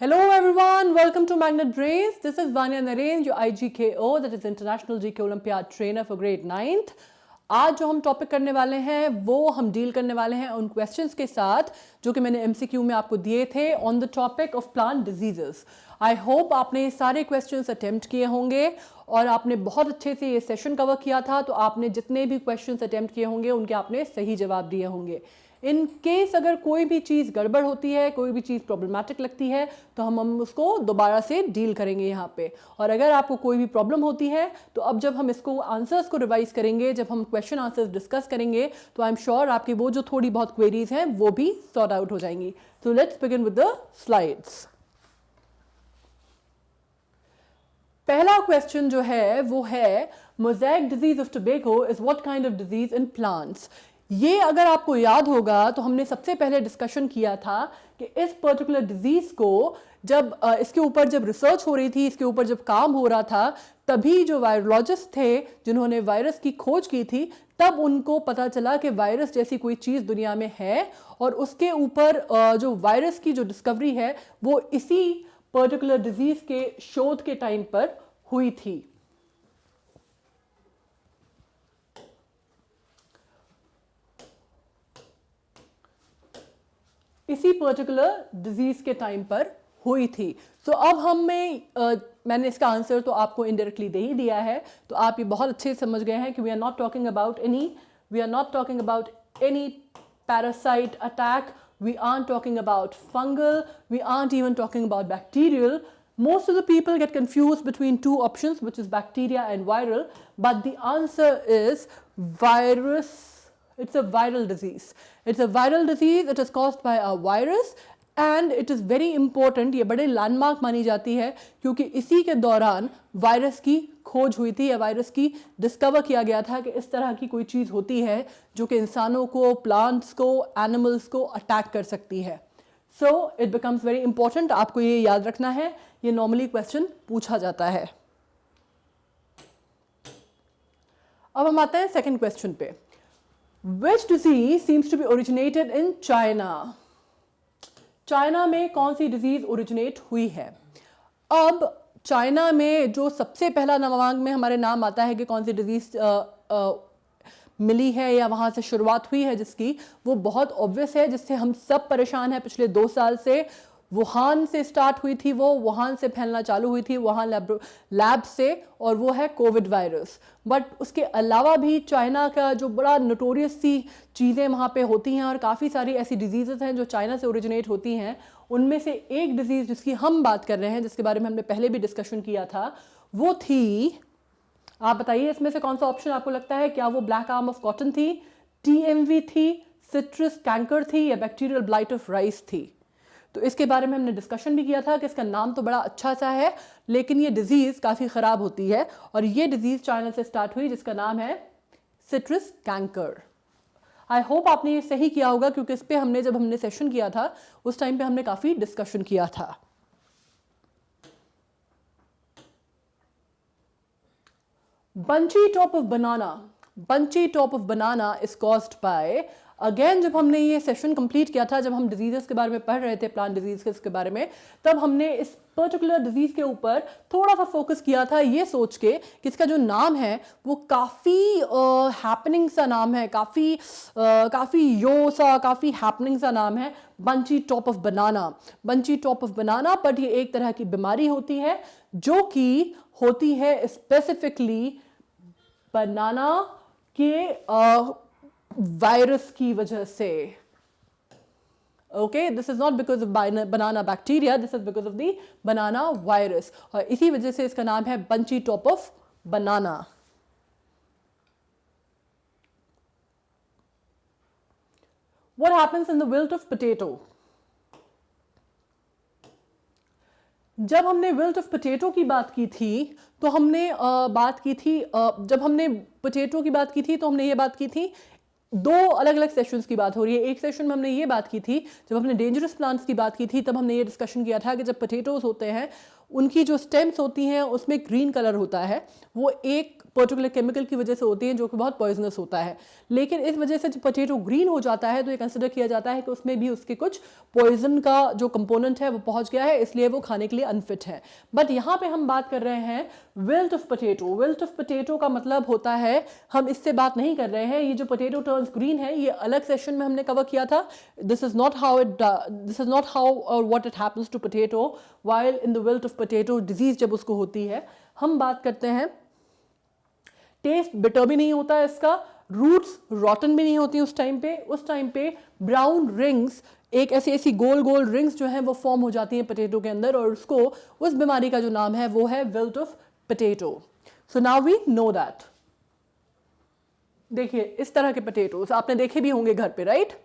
Hello everyone, welcome to Magnet Brains. This is Vanya Naren, your IGKO, that is International GK Olympiad Trainer for grade 9th. आज जो हम topic करने वाले हैं वो हम डील करने वाले हैं उन क्वेश्चंस के साथ जो कि मैंने MCQ में आपको दिए थे on the topic of plant diseases. I hope आपने ये सारे क्वेश्चंस अटेम्प्ट किए होंगे और आपने बहुत अच्छे से ये सेशन कवर किया था. तो आपने जितने भी क्वेश्चंस अटेम्प्ट किए होंगे उनके आपने सही जवाब दिए होंगे. इन केस अगर कोई भी चीज़ गड़बड़ होती है, कोई भी चीज़ प्रॉब्लमेटिक लगती है तो हम उसको दोबारा से डील करेंगे यहाँ पे. और अगर आपको कोई भी प्रॉब्लम होती है तो अब जब हम इसको आंसर्स को रिवाइज करेंगे, जब हम क्वेश्चन आंसर्स डिस्कस करेंगे तो आई एम श्योर आपकी वो जो थोड़ी बहुत क्वेरीज हैं वो भी सॉर्ट आउट हो जाएंगी. So let's begin with the slides. पहला क्वेश्चन जो है वो है mosaic disease of tobacco is what kind of disease in plants. ये अगर आपको याद होगा तो हमने सबसे पहले डिस्कशन किया था कि इस पर्टिकुलर डिजीज को जब इसके ऊपर जब रिसर्च हो रही थी, इसके ऊपर जब काम हो रहा था, तभी जो वायरोलॉजिस्ट थे जिन्होंने वायरस की खोज की थी तब उनको पता चला कि वायरस जैसी कोई चीज़ दुनिया में है और उसके ऊपर जो वायरस की जो डिस्कवरी है वो इसी पर्टिकुलर डिजीज के शोध के टाइम पर हुई थी. इसी पर्टिकुलर डिजीज के टाइम पर हुई थी. सो अब मैंने इसका आंसर तो आपको इनडायरेक्टली दे ही दिया है. तो आप ये बहुत अच्छे से समझ गए हैं कि we are not talking about any parasite attack, we aren't talking about fungal, we aren't even talking about bacterial. Most of the people get confused between two options, which is bacteria and viral, but the answer is virus. It's a viral disease. It's a viral disease. It is caused by a virus and it is very important. ये बड़े landmark मानी जाती है क्योंकि इसी के दौरान virus की खोज हुई थी या वायरस की डिस्कवर किया गया था कि इस तरह की कोई चीज़ होती है जो कि इंसानों को, प्लांट्स को, एनिमल्स को अटैक कर सकती है. So it becomes very important. आपको ये याद रखना है. ये नॉर्मली क्वेश्चन पूछा जाता है. अब हम आते हैं सेकेंड क्वेश्चन पे. Which disease seems to be originated in China? China में कौन सी डिजीज ओरिजिनेट हुई है? अब चाइना में जो सबसे पहला दिमाग में हमारे नाम आता है कि कौन सी डिजीज मिली है या वहाँ से शुरुआत हुई है जिसकी, वो बहुत ऑब्वियस है, जिससे हम सब परेशान हैं पिछले 2 साल से. वुहान से स्टार्ट हुई थी, वो वुहान से फैलना चालू हुई थी, वुहान लैब से, और वो है कोविड वायरस. बट उसके अलावा भी चाइना का जो बड़ा नोटोरियस सी चीज़ें वहाँ पे होती हैं और काफ़ी सारी ऐसी डिजीज़ेस हैं जो चाइना से ओरिजिनेट होती हैं. उनमें से एक डिजीज़ जिसकी हम बात कर रहे हैं, जिसके बारे में हमने पहले भी डिस्कशन किया था, वो थी, आप बताइए इसमें से कौन सा ऑप्शन आपको लगता है? क्या वो ब्लैक आर्म ऑफ कॉटन थी, TMV थी, सिट्रस कैंकर थी या बैक्टीरियल ब्लाइट ऑफ राइस थी? तो इसके बारे में हमने डिस्कशन भी किया था कि इसका नाम तो बड़ा अच्छा सा है लेकिन ये डिजीज़ काफ़ी ख़राब होती है और ये डिजीज़ चाइना से स्टार्ट हुई जिसका नाम है सिट्रस कैंकर. आई होप आपने ये सही किया होगा क्योंकि इस पे जब हमने सेशन किया था उस टाइम पे हमने काफ़ी डिस्कशन किया था. Bunchy top of banana is caused by, again जब हमने ये सेशन कंप्लीट किया था, जब हम डिजीज़ेस के बारे में पढ़ रहे थे, प्लांट डिजीज़ के बारे में, तब हमने इस पर्टिकुलर डिजीज़ के ऊपर थोड़ा सा फोकस किया था ये सोच के कि इसका जो नाम है वो काफ़ी हैपनिंग सा नाम है, काफ़ी हैपनिंग सा नाम है, bunchy top of banana. But ये एक तरह की बीमारी होती है जो कि होती है स्पेसिफिकली बनाना के वायरस की वजह से. Okay, this is not because of banana bacteria, this is because of the banana virus, और इसी वजह से इसका नाम है bunchy top of banana. What happens in the wilt of potato? जब हमने विल्ट ऑफ पोटैटो की बात की थी तो हमने जब हमने पोटैटो की बात की थी तो हमने ये बात की थी, 2 अलग अलग सेशंस की बात हो रही है. एक सेशन में हमने ये बात की थी, जब हमने डेंजरस प्लांट्स की बात की थी तब हमने ये डिस्कशन किया था कि जब पोटैटोज होते हैं उनकी जो स्टेम्स होती हैं उसमें ग्रीन कलर होता है, वो एक पर्टिकुलर केमिकल की वजह से होती हैं जो कि बहुत पॉइजनस होता है। लेकिन इस वजह से जब पोटैटो ग्रीन हो जाता है तो ये कंसिडर किया जाता है कि उसमें भी उसके कुछ पॉइजन का जो कंपोनेंट है वो पहुंच गया है, इसलिए वो खाने के लिए अनफिट है। बट यहाँ पे हम बात कर रहे हैं wilt of potato. Wilt of potato का मतलब होता है, हम इससे बात नहीं कर रहे हैं, ये जो पोटैटो टर्न्स ग्रीन है ये अलग सेशन में हमने कवर किया था। दिस इज नॉट हाउ और what it happens to potato while in the wilt of potato disease जब उसको होती है। हम बात करते हैं टेस्ट बिटर भी नहीं होता है इसका, रूट्स रॉटन भी नहीं होती उस टाइम पे ब्राउन रिंग्स, एक ऐसी गोल गोल रिंग्स जो हैं वो फॉर्म हो जाती हैं पोटैटो के अंदर, और उसको उस बीमारी का जो नाम है वो है wilt of potato. So now we know that. देखिए इस तरह के पोटैटोज आपने देखे भी होंगे घर पे, राइट?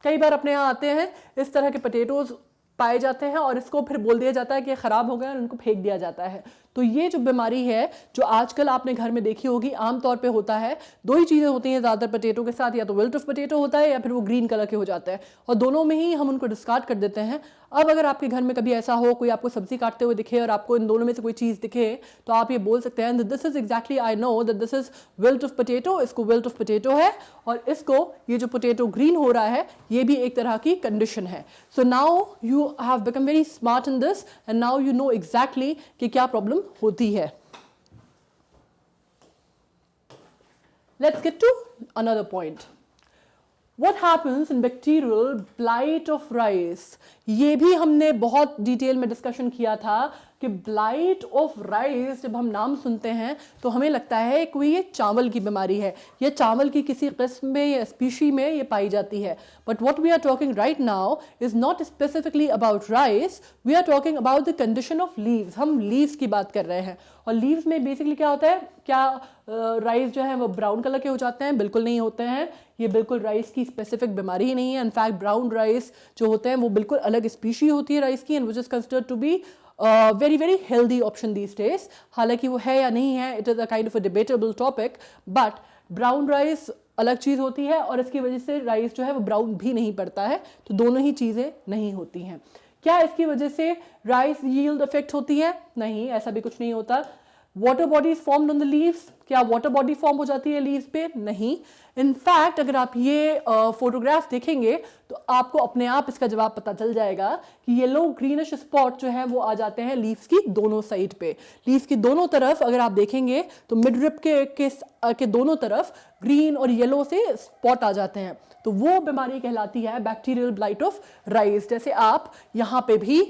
कई बार अपने यहाँ आते हैं इस तरह के पोटैटोज पाए जाते हैं और इसको फिर बोल दिया जाता है कि ये खराब हो गए और उनको फेंक दिया जाता है। तो ये जो बीमारी है जो आजकल आपने घर में देखी होगी, आमतौर पे होता है, दो ही चीज़ें होती हैं ज़्यादातर पोटैटो के साथ, या तो विल्ट ऑफ पोटैटो होता है या फिर वो ग्रीन कलर के हो जाता है, और दोनों में ही हम उनको डिस्कार्ड कर देते हैं। अब अगर आपके घर में कभी ऐसा हो, कोई आपको सब्जी काटते हुए दिखे और आपको इन दोनों में से कोई चीज़ दिखे, तो आप ये बोल सकते हैं this is exactly, I know that this is wilt of potato, इसको विल्ट ऑफ पोटैटो है, और इसको ये जो पोटैटो ग्रीन हो रहा है ये भी एक तरह की कंडीशन है। सो now you have become very smart in this and now you know exactly कि क्या प्रॉब्लम होती है। Let's get to another point. What happens in bacterial blight of rice? ये भी हमने बहुत डिटेल में डिस्कशन किया था कि ब्लाइट ऑफ राइस जब हम नाम सुनते हैं तो हमें लगता है कोई ये चावल की बीमारी है, ये चावल की किसी किस्म में या स्पीशी में ये पाई जाती है। But what we are talking right now is not specifically about rice, we are talking about the condition of leaves. हम लीव्स की बात कर रहे हैं, और लीव्स में बेसिकली क्या होता है, क्या राइस जो है वो ब्राउन कलर के हो जाते हैं? बिल्कुल नहीं होते हैं, ये बिल्कुल राइस की स्पेसिफिक बीमारी ही नहीं है। इनफैक्ट ब्राउन राइस जो होते हैं वो बिल्कुल अलग स्पीशी होती है राइस की, and which is considered to be very very healthy option these days. हालांकि वो है या नहीं है, it is a kind of a debatable topic, but brown rice अलग चीज़ होती है और इसकी वजह से राइस जो है वो ब्राउन भी नहीं पड़ता है, तो दोनों ही चीज़ें नहीं होती हैं। क्या इसकी वजह से राइस यील्ड इफेक्ट होती है? नहीं, ऐसा भी कुछ नहीं होता। Water bodies formed on the leaves, क्या वाटर बॉडी फॉर्म हो जाती है लीव्स पे? नहीं। इनफैक्ट अगर आप ये फोटोग्राफ देखेंगे तो आपको अपने आप इसका जवाब पता चल जाएगा कि येलो ग्रीनिश स्पॉट जो है वो आ जाते हैं लीव्स की दोनों साइड पे। लीव्स की दोनों तरफ अगर आप देखेंगे तो मिड रिप के दोनों तरफ ग्रीन और येलो से स्पॉट आ जाते हैं, तो वो बीमारी कहलाती है बैक्टीरियल ब्लाइट ऑफ राइस, जैसे आप यहाँ पे भी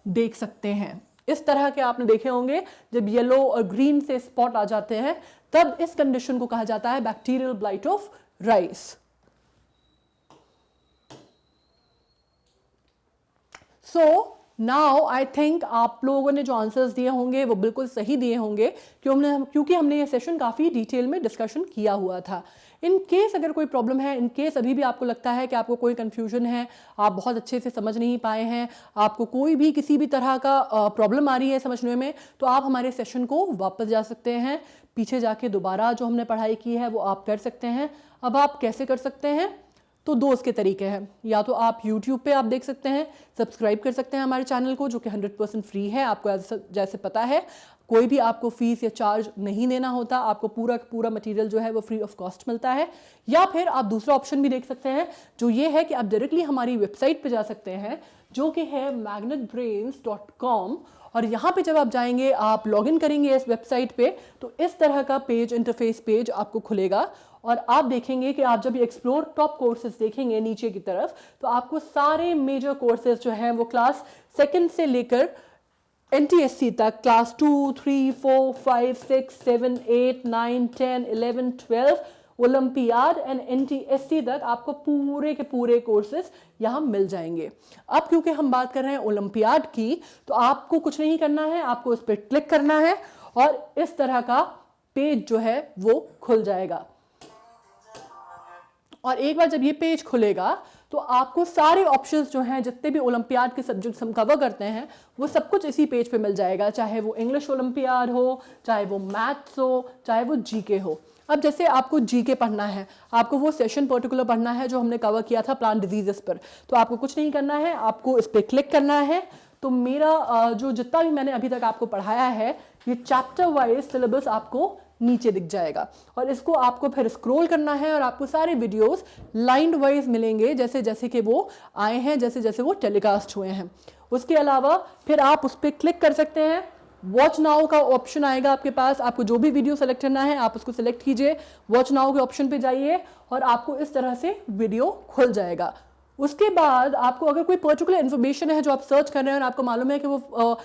देख सकते हैं। इस तरह के आपने देखे होंगे जब येलो और ग्रीन से स्पॉट आ जाते हैं तब इस कंडीशन को कहा जाता है bacterial blight of rice. So now I think आप लोगों ने जो आंसर्स दिए होंगे वो बिल्कुल सही दिए होंगे, क्योंकि हमने ये सेशन काफ़ी डिटेल में डिस्कशन किया हुआ था। इन केस अगर कोई प्रॉब्लम है, इन केस अभी भी आपको लगता है कि आपको कोई कन्फ्यूजन है, आप बहुत अच्छे से समझ नहीं पाए हैं, आपको कोई भी किसी भी तरह का प्रॉब्लम आ रही है समझने में, तो आप हमारे सेशन को वापस जा सकते हैं, पीछे जाके दोबारा जो हमने पढ़ाई की है वो आप कर सकते हैं। अब आप कैसे कर सकते हैं? तो दो उसके तरीके हैं, या तो आप YouTube पे आप देख सकते हैं, सब्सक्राइब कर सकते हैं हमारे चैनल को जो कि 100% फ्री है, आपको जैसे पता है कोई भी आपको फीस या चार्ज नहीं देना होता, आपको पूरा मटेरियल जो है वो फ्री ऑफ कॉस्ट मिलता है। या फिर आप दूसरा ऑप्शन भी देख सकते हैं जो ये है कि आप डायरेक्टली हमारी वेबसाइट पे जा सकते हैं जो कि है magnetbrains.com, और यहाँ पे जब आप जाएंगे आप लॉगिन करेंगे इस वेबसाइट पे तो इस तरह का पेज, इंटरफेस पेज आपको खुलेगा, और आप देखेंगे कि आप जब एक्सप्लोर टॉप कोर्सेज देखेंगे नीचे की तरफ तो आपको सारे मेजर कोर्सेज जो हैं वो क्लास 2 से लेकर NTSC तक, क्लास 2, 3, 4, 5, 6, 7, 8, 9, 10, 11, 12, ओलंपियाड एंड NTSC तक आपको पूरे के पूरे कोर्सेज यहाँ मिल जाएंगे। अब क्योंकि हम बात कर रहे हैं ओलंपियाड की, तो आपको कुछ नहीं करना है, आपको उस पर क्लिक करना है और इस तरह का पेज जो है वो खुल जाएगा। और एक बार जब ये पेज खुलेगा तो आपको सारे ऑप्शंस जो हैं, जितने भी ओलंपियाड के सब्जेक्ट्स हम कवर करते हैं, वो सब कुछ इसी पेज पे मिल जाएगा, चाहे वो इंग्लिश ओलंपियाड हो, चाहे वो मैथ्स हो, चाहे वो जीके हो। अब जैसे आपको जीके पढ़ना है, आपको वो सेशन पर्टिकुलर पढ़ना है जो हमने कवर किया था प्लांट डिजीजेस पर, तो आपको कुछ नहीं करना है, आपको इस पर क्लिक करना है, तो मेरा जो जितना भी मैंने अभी तक आपको पढ़ाया है ये चैप्टर वाइज सिलेबस आपको नीचे दिख जाएगा, और इसको आपको फिर स्क्रॉल करना है और आपको सारे वीडियोस लाइन वाइज मिलेंगे जैसे जैसे कि वो आए हैं, जैसे जैसे वो टेलीकास्ट हुए हैं। उसके अलावा फिर आप उस पर क्लिक कर सकते हैं, वॉच नाउ का ऑप्शन आएगा आपके पास, आपको जो भी वीडियो सेलेक्ट करना है आप उसको सेलेक्ट कीजिए, वॉच नाउ के ऑप्शन पे जाइए और आपको इस तरह से वीडियो खुल जाएगा। उसके बाद आपको अगर कोई पर्टिकुलर इन्फॉर्मेशन है जो आप सर्च कर रहे हैं और आपको मालूम है कि वो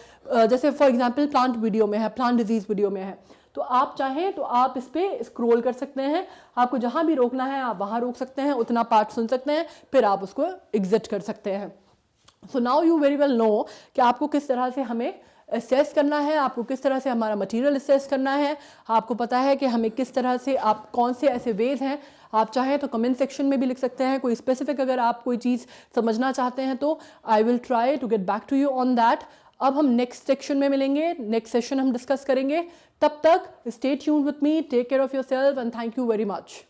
जैसे फॉर एग्जांपल प्लांट वीडियो में है, प्लांट डिजीज वीडियो में है, तो आप चाहें तो आप इस पर स्क्रॉल कर सकते हैं, आपको जहां भी रोकना है आप वहां रोक सकते हैं, उतना पार्ट सुन सकते हैं, फिर आप उसको एग्जिट कर सकते हैं। So now you very well know कि आपको किस तरह से हमें असेस करना है, आपको किस तरह से हमारा मटेरियल असेस करना है, आपको पता है कि हमें किस तरह से, आप कौन से ऐसे वेज हैं। आप चाहें तो कमेंट सेक्शन में भी लिख सकते हैं, कोई स्पेसिफिक अगर आप कोई चीज़ समझना चाहते हैं तो I will try to get back to you on that. अब हम नेक्स्ट सेक्शन में मिलेंगे, नेक्स्ट सेशन हम डिस्कस करेंगे। तब तक stay tuned with me, take care of yourself and thank you very much.